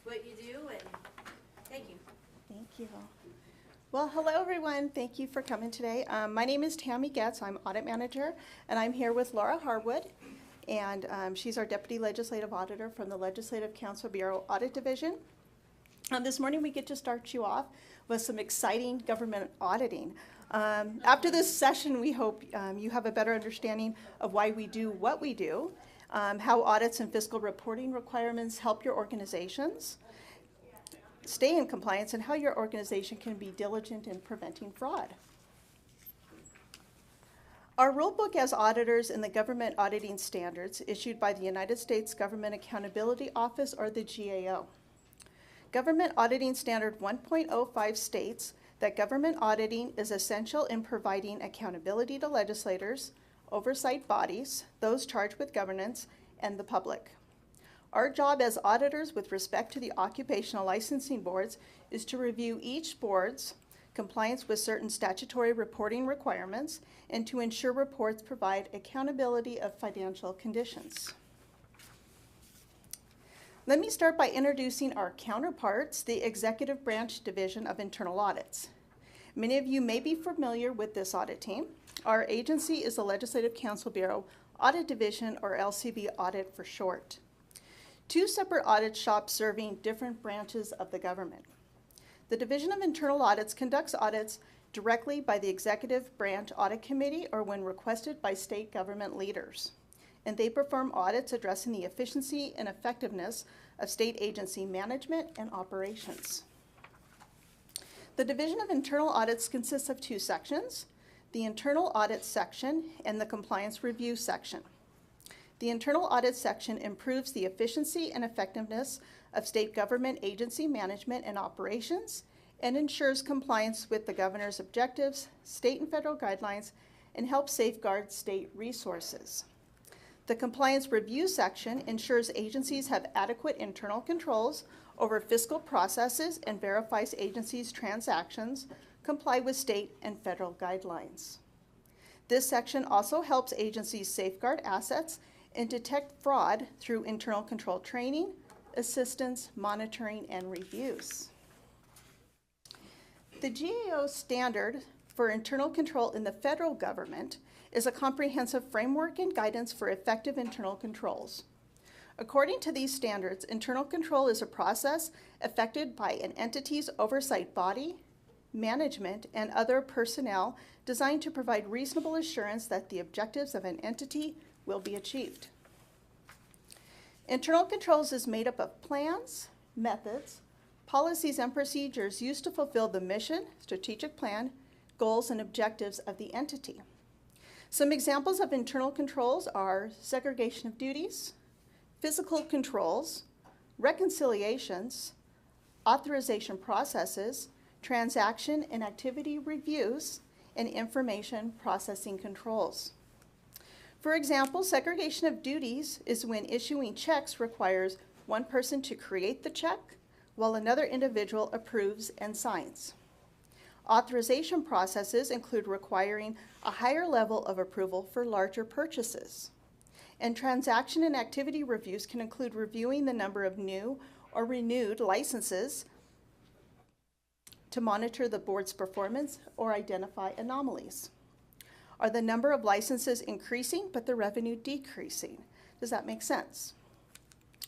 what you do, and thank you. Thank you. Well, hello everyone. Thank you for coming today. My name is Tammy Getz. I'm audit manager, and I'm here with Laura Harwood, and she's our deputy legislative auditor from the Legislative Counsel Bureau Audit Division. This morning we get to start you off with some exciting government auditing. After this session, we hope you have a better understanding of why we do what we do, how audits and fiscal reporting requirements help your organizations stay in compliance, and how your organization can be diligent in preventing fraud. Our rule book as auditors in the government auditing standards issued by the United States Government Accountability Office, or the GAO. Government Auditing Standard 1.05 states that government auditing is essential in providing accountability to legislators, oversight bodies, those charged with governance, and the public. Our job as auditors with respect to the occupational licensing boards is to review each board's compliance with certain statutory reporting requirements and to ensure reports provide accountability of financial conditions. Let me start by introducing our counterparts, the Executive Branch Division of Internal Audits. Many of you may be familiar with this audit team. Our agency is the Legislative Counsel Bureau Audit Division, or LCB Audit for short. Two separate audit shops serving different branches of the government. The Division of Internal Audits conducts audits directly by the Executive Branch Audit Committee or when requested by state government leaders. And they perform audits addressing the efficiency and effectiveness of state agency management and operations. The Division of Internal Audits consists of two sections, the Internal Audit section and the Compliance Review section. The Internal Audit section improves the efficiency and effectiveness of state government agency management and operations and ensures compliance with the governor's objectives, state and federal guidelines, and helps safeguard state resources. The Compliance Review section ensures agencies have adequate internal controls over fiscal processes and verifies agencies' transactions comply with state and federal guidelines. This section also helps agencies safeguard assets and detect fraud through internal control training, assistance, monitoring, and reviews. The GAO standard for internal control in the federal government is a comprehensive framework and guidance for effective internal controls. According to these standards, internal control is a process effected by an entity's oversight body, management, and other personnel designed to provide reasonable assurance that the objectives of an entity will be achieved. Internal controls is made up of plans, methods, policies, and procedures used to fulfill the mission, strategic plan, goals, and objectives of the entity. Some examples of internal controls are segregation of duties, physical controls, reconciliations, authorization processes, transaction and activity reviews, and information processing controls. For example, segregation of duties is when issuing checks requires one person to create the check while another individual approves and signs. Authorization processes include requiring a higher level of approval for larger purchases. And transaction and activity reviews can include reviewing the number of new or renewed licenses to monitor the board's performance or identify anomalies. Are the number of licenses increasing but the revenue decreasing? Does that make sense?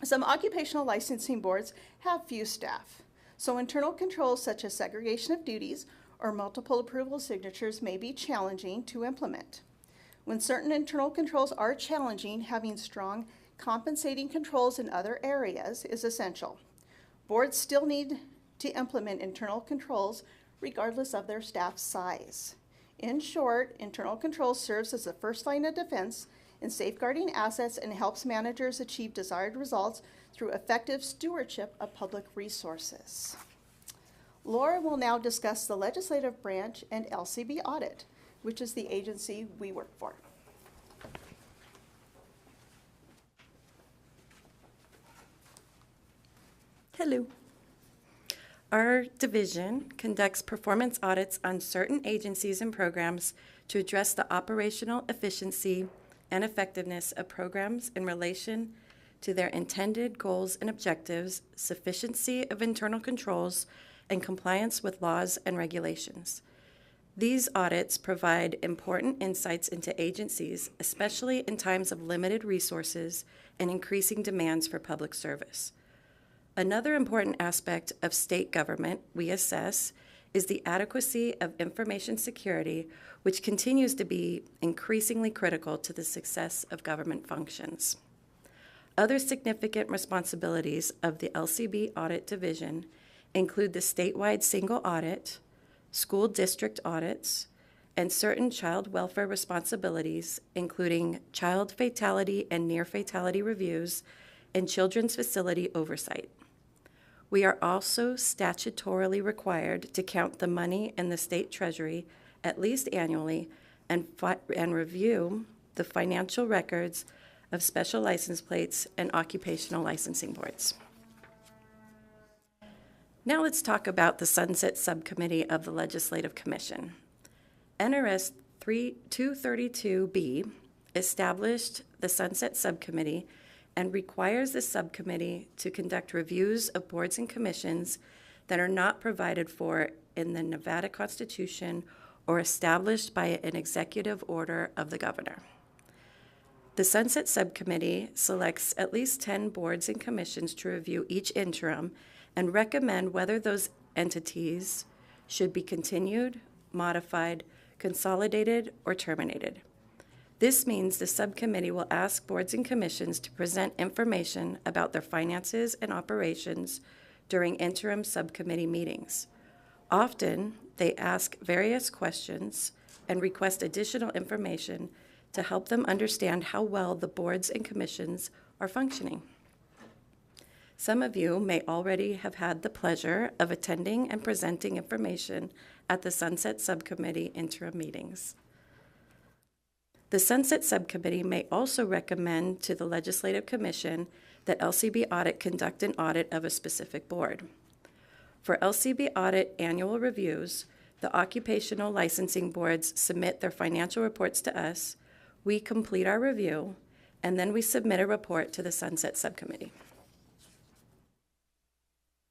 Some occupational licensing boards have few staff, so internal controls such as segregation of duties or multiple approval signatures may be challenging to implement. When certain internal controls are challenging, having strong compensating controls in other areas is essential. Boards still need to implement internal controls regardless of their staff size. In short, internal control serves as the first line of defense in safeguarding assets and helps managers achieve desired results through effective stewardship of public resources. Laura will now discuss the legislative branch and LCB audit, which is the agency we work for. Hello. Our division conducts performance audits on certain agencies and programs to address the operational efficiency and effectiveness of programs in relation to their intended goals and objectives, sufficiency of internal controls, and compliance with laws and regulations. These audits provide important insights into agencies, especially in times of limited resources and increasing demands for public service. Another important aspect of state government we assess is the adequacy of information security, which continues to be increasingly critical to the success of government functions. Other significant responsibilities of the LCB Audit Division include the statewide single audit, school district audits, and certain child welfare responsibilities, including child fatality and near fatality reviews and children's facility oversight. We are also statutorily required to count the money in the state treasury at least annually and review the financial records of special license plates and occupational licensing boards. Now let's talk about the Sunset Subcommittee of the Legislative Commission. NRS 232B established the Sunset Subcommittee and requires the subcommittee to conduct reviews of boards and commissions that are not provided for in the Nevada Constitution or established by an executive order of the governor. The Sunset Subcommittee selects at least 10 boards and commissions to review each interim and recommend whether those entities should be continued, modified, consolidated, or terminated. This means the subcommittee will ask boards and commissions to present information about their finances and operations during interim subcommittee meetings. Often, they ask various questions and request additional information to help them understand how well the boards and commissions are functioning. Some of you may already have had the pleasure of attending and presenting information at the Sunset Subcommittee interim meetings. The Sunset Subcommittee may also recommend to the Legislative Commission that LCB Audit conduct an audit of a specific board. For LCB Audit annual reviews, the occupational licensing boards submit their financial reports to us, we complete our review, and then we submit a report to the Sunset Subcommittee.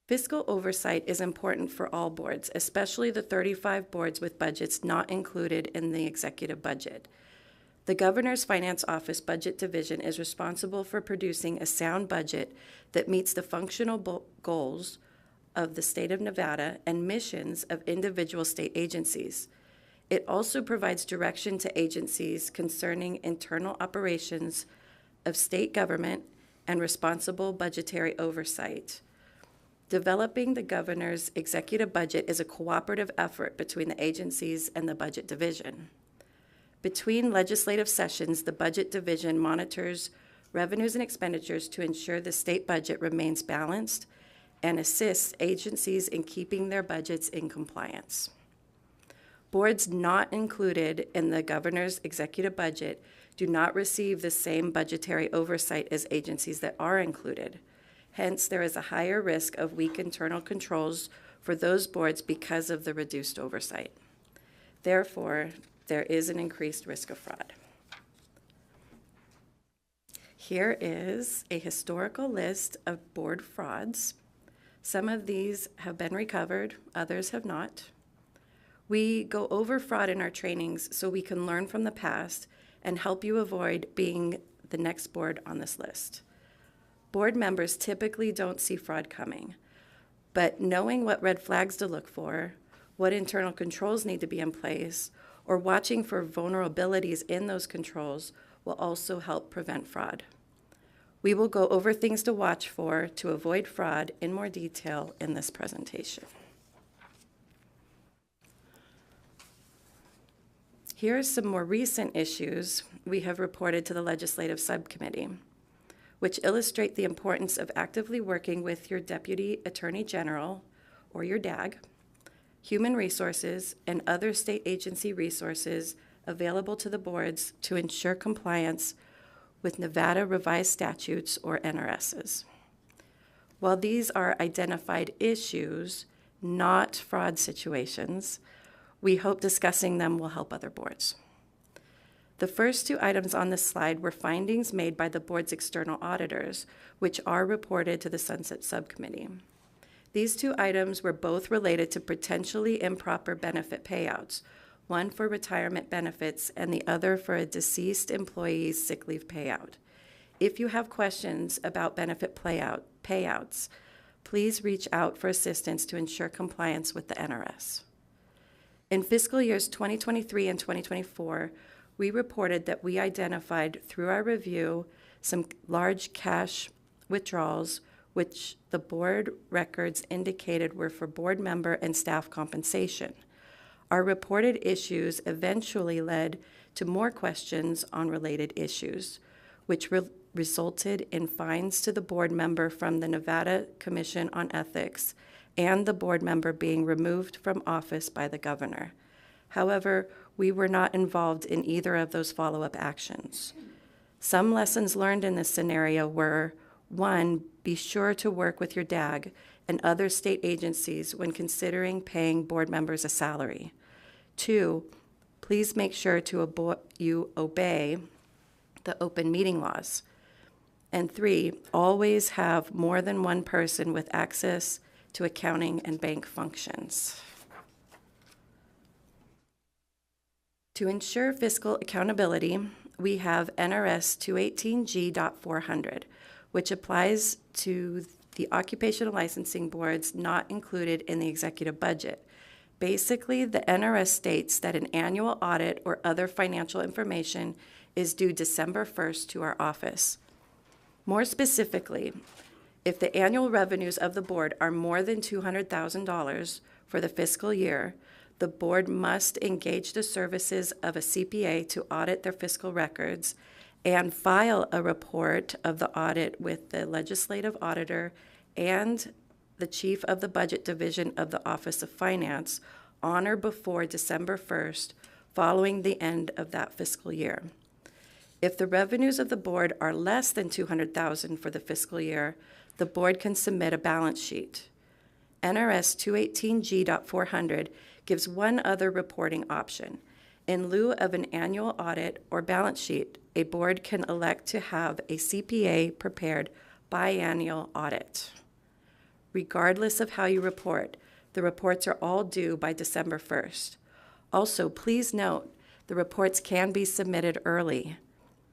Fiscal oversight is important for all boards, especially the 35 boards with budgets not included in the executive budget. The Governor's Finance Office Budget Division is responsible for producing a sound budget that meets the functional goals of the state of Nevada and missions of individual state agencies. It also provides direction to agencies concerning internal operations of state government and responsible budgetary oversight. Developing the Governor's executive budget is a cooperative effort between the agencies and the Budget Division. Between legislative sessions, the Budget Division monitors revenues and expenditures to ensure the state budget remains balanced and assists agencies in keeping their budgets in compliance. Boards not included in the governor's executive budget do not receive the same budgetary oversight as agencies that are included. Hence, there is a higher risk of weak internal controls for those boards because of the reduced oversight. Therefore, there is an increased risk of fraud. Here is a historical list of board frauds. Some of these have been recovered, others have not. We go over fraud in our trainings so we can learn from the past and help you avoid being the next board on this list. Board members typically don't see fraud coming, but knowing what red flags to look for, what internal controls need to be in place, or watching for vulnerabilities in those controls will also help prevent fraud. We will go over things to watch for to avoid fraud in more detail in this presentation. Here are some more recent issues we have reported to the Legislative Subcommittee, which illustrate the importance of actively working with your Deputy Attorney General, or your DAG, Human Resources, and other state agency resources available to the boards to ensure compliance with Nevada Revised Statutes, or NRSs. While these are identified issues, not fraud situations, we hope discussing them will help other boards. The first two items on this slide were findings made by the board's external auditors, which are reported to the Sunset Subcommittee. These two items were both related to potentially improper benefit payouts, one for retirement benefits and the other for a deceased employee's sick leave payout. If you have questions about benefit payouts, please reach out for assistance to ensure compliance with the NRS. In fiscal years 2023 and 2024, we reported that we identified through our review some large cash withdrawals which the board records indicated were for board member and staff compensation. Our reported issues eventually led to more questions on related issues, which resulted in fines to the board member from the Nevada Commission on Ethics and the board member being removed from office by the governor. However, we were not involved in either of those follow-up actions. Some lessons learned in this scenario were, 1, be sure to work with your DAG and other state agencies when considering paying board members a salary. 2, please make sure you obey the open meeting laws. And 3, always have more than one person with access to accounting and bank functions. To ensure fiscal accountability, we have NRS 218G.400, which applies to the occupational licensing boards not included in the executive budget. Basically, the NRS states that an annual audit or other financial information is due December 1st to our office. More specifically, if the annual revenues of the board are more than $200,000 for the fiscal year, the board must engage the services of a CPA to audit their fiscal records and file a report of the audit with the legislative auditor and the chief of the budget division of the Office of Finance on or before December 1st, following the end of that fiscal year. If the revenues of the board are less than $200,000 for the fiscal year, the board can submit a balance sheet. NRS 218G.400 gives one other reporting option. In lieu of an annual audit or balance sheet, a board can elect to have a CPA prepared biannual audit. Regardless of how you report, the reports are all due by December 1st. Also, please note, the reports can be submitted early.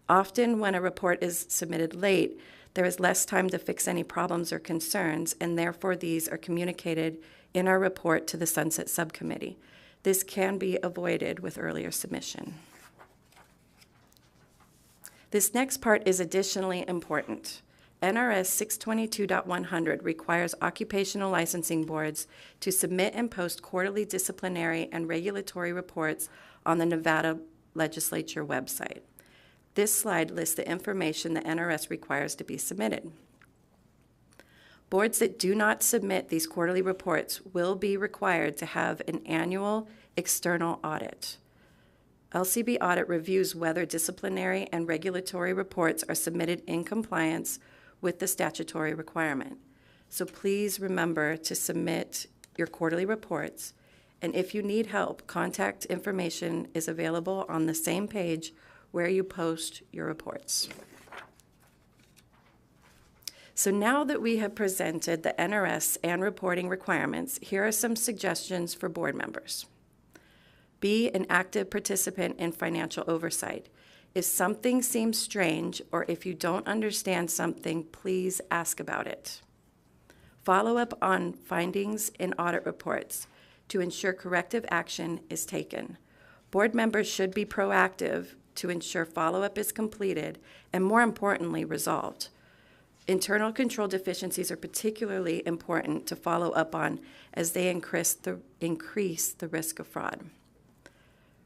Often when a report is submitted late, there is less time to fix any problems or concerns, and therefore these are communicated in our report to the Sunset Subcommittee. This can be avoided with earlier submission. This next part is additionally important. NRS 622.100 requires occupational licensing boards to submit and post quarterly disciplinary and regulatory reports on the Nevada Legislature website. This slide lists the information the NRS requires to be submitted. Boards that do not submit these quarterly reports will be required to have an annual external audit. LCB audit reviews whether disciplinary and regulatory reports are submitted in compliance with the statutory requirement. So please remember to submit your quarterly reports, and if you need help, contact information is available on the same page where you post your reports. So now that we have presented the NRS and reporting requirements, here are some suggestions for board members. Be an active participant in financial oversight. If something seems strange or if you don't understand something, please ask about it. Follow up on findings in audit reports to ensure corrective action is taken. Board members should be proactive to ensure follow-up is completed and, more importantly, resolved. Internal control deficiencies are particularly important to follow up on as they increase the risk of fraud.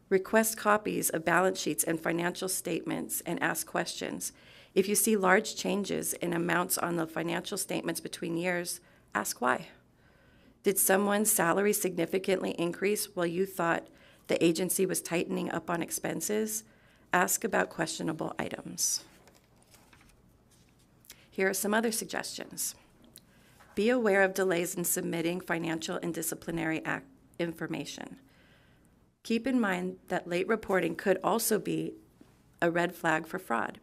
Request copies of balance sheets and financial statements and ask questions. If you see large changes in amounts on the financial statements between years, ask why. Did someone's salary significantly increase while you thought the agency was tightening up on expenses? Ask about questionable items. Here are some other suggestions. Be aware of delays in submitting financial and disciplinary information. Keep in mind that late reporting could also be a red flag for fraud.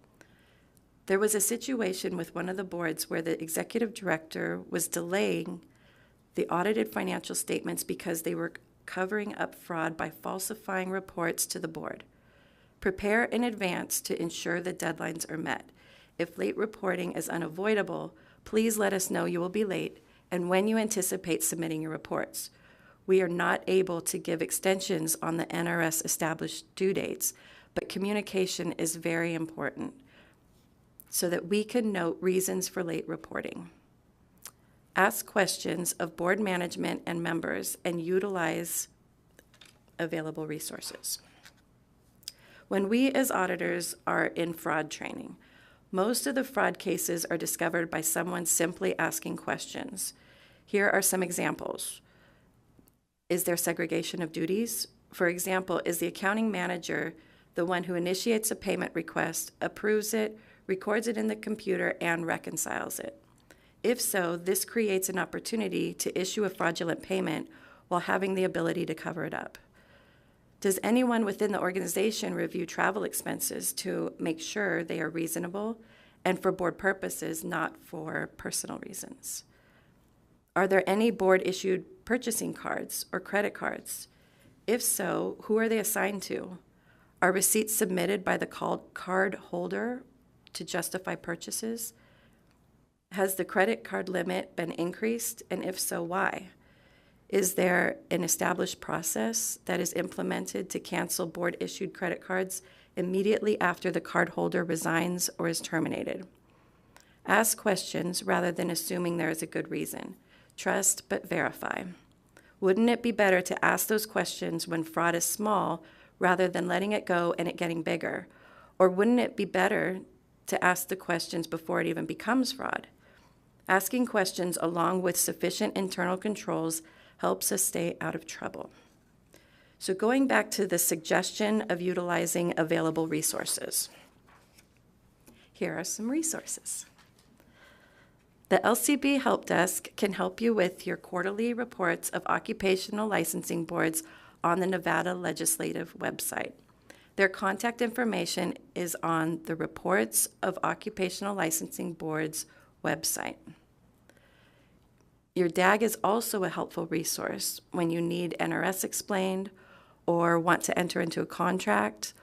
There was a situation with one of the boards where the executive director was delaying the audited financial statements because they were covering up fraud by falsifying reports to the board. Prepare in advance to ensure the deadlines are met. If late reporting is unavoidable, please let us know you will be late and when you anticipate submitting your reports. We are not able to give extensions on the NRS established due dates, but communication is very important so that we can note reasons for late reporting. Ask questions of board management and members and utilize available resources. When we as auditors are in fraud training, most of the fraud cases are discovered by someone simply asking questions. Here are some examples. Is there segregation of duties? For example, is the accounting manager the one who initiates a payment request, approves it, records it in the computer, and reconciles it? If so, this creates an opportunity to issue a fraudulent payment while having the ability to cover it up. Does anyone within the organization review travel expenses to make sure they are reasonable and for board purposes, not for personal reasons? Are there any board-issued purchasing cards or credit cards? If so, who are they assigned to? Are receipts submitted by the card holder to justify purchases? Has the credit card limit been increased, and if so, why? Is there an established process that is implemented to cancel board-issued credit cards immediately after the cardholder resigns or is terminated? Ask questions rather than assuming there is a good reason. Trust but verify. Wouldn't it be better to ask those questions when fraud is small rather than letting it go and it getting bigger? Or wouldn't it be better to ask the questions before it even becomes fraud? Asking questions along with sufficient internal controls helps us stay out of trouble. So going back to the suggestion of utilizing available resources. Here are some resources. The LCB Help Desk can help you with your quarterly reports of occupational licensing boards on the Nevada Legislative website. Their contact information is on the Reports of Occupational Licensing Boards website. Your DAG is also a helpful resource when you need NRS explained or want to enter into a contract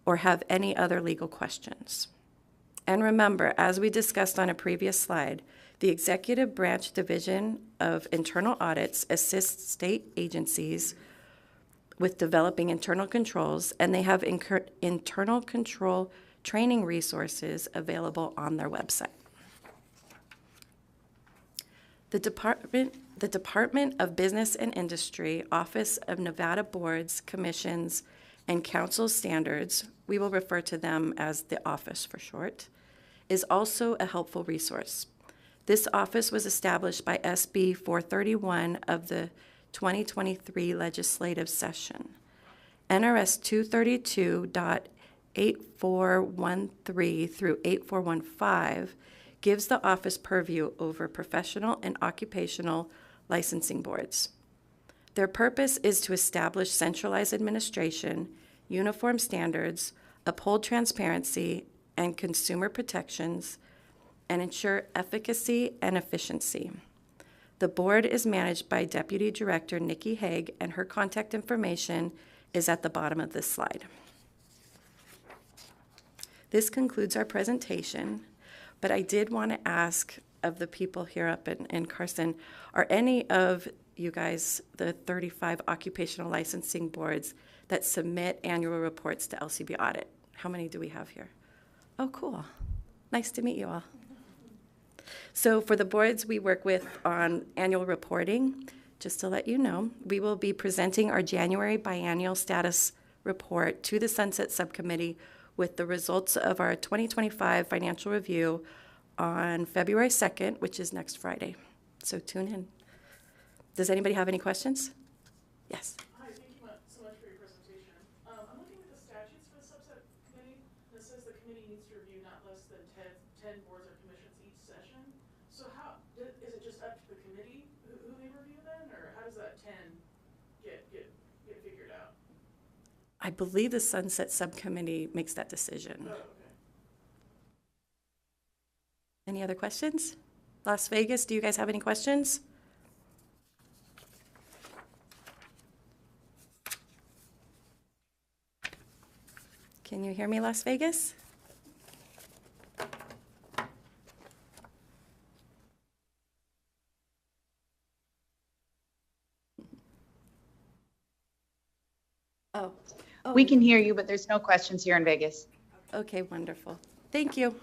or have any other legal questions. And remember, as we discussed on a previous slide, the Executive Branch Division of Internal Audits assists state agencies with developing internal controls, and they have internal control training resources available on their website. The Department of Business and Industry, Office of Nevada Boards, Commissions, and Council Standards, we will refer to them as the office for short, is also a helpful resource. This office was established by SB 431 of the 2023 legislative session. NRS 232.8413 through 8415 gives the office purview over professional and occupational licensing boards. Their purpose is to establish centralized administration, uniform standards, uphold transparency and consumer protections, and ensure efficacy and efficiency. The board is managed by Deputy Director Nikki Haig, and her contact information is at the bottom of this slide. This concludes our presentation. But I did want to ask of the people here up in Carson, are any of you guys the 35 occupational licensing boards that submit annual reports to LCB Audit? How many do we have here? Oh, cool. Nice to meet you all. So for the boards we work with on annual reporting, just to let you know, we will be presenting our January biennial status report to the Sunset Subcommittee with the results of our 2025 financial review on February 2nd, which is next Friday. So tune in. Does anybody have any questions? Yes. Hi, thank you so much for your presentation. I'm looking at the statutes for the subset committee. It says the committee needs to review not less than 10 boards or commissions each session. So how, is it just up to the committee who they review then, or how does that 10 get figured out? I believe the Sunset Subcommittee makes that decision. Oh, okay. Any other questions? Las Vegas, do you guys have any questions? Can you hear me, Las Vegas? Oh. We can hear you, but there's no questions here in Vegas. Okay, wonderful. Thank you.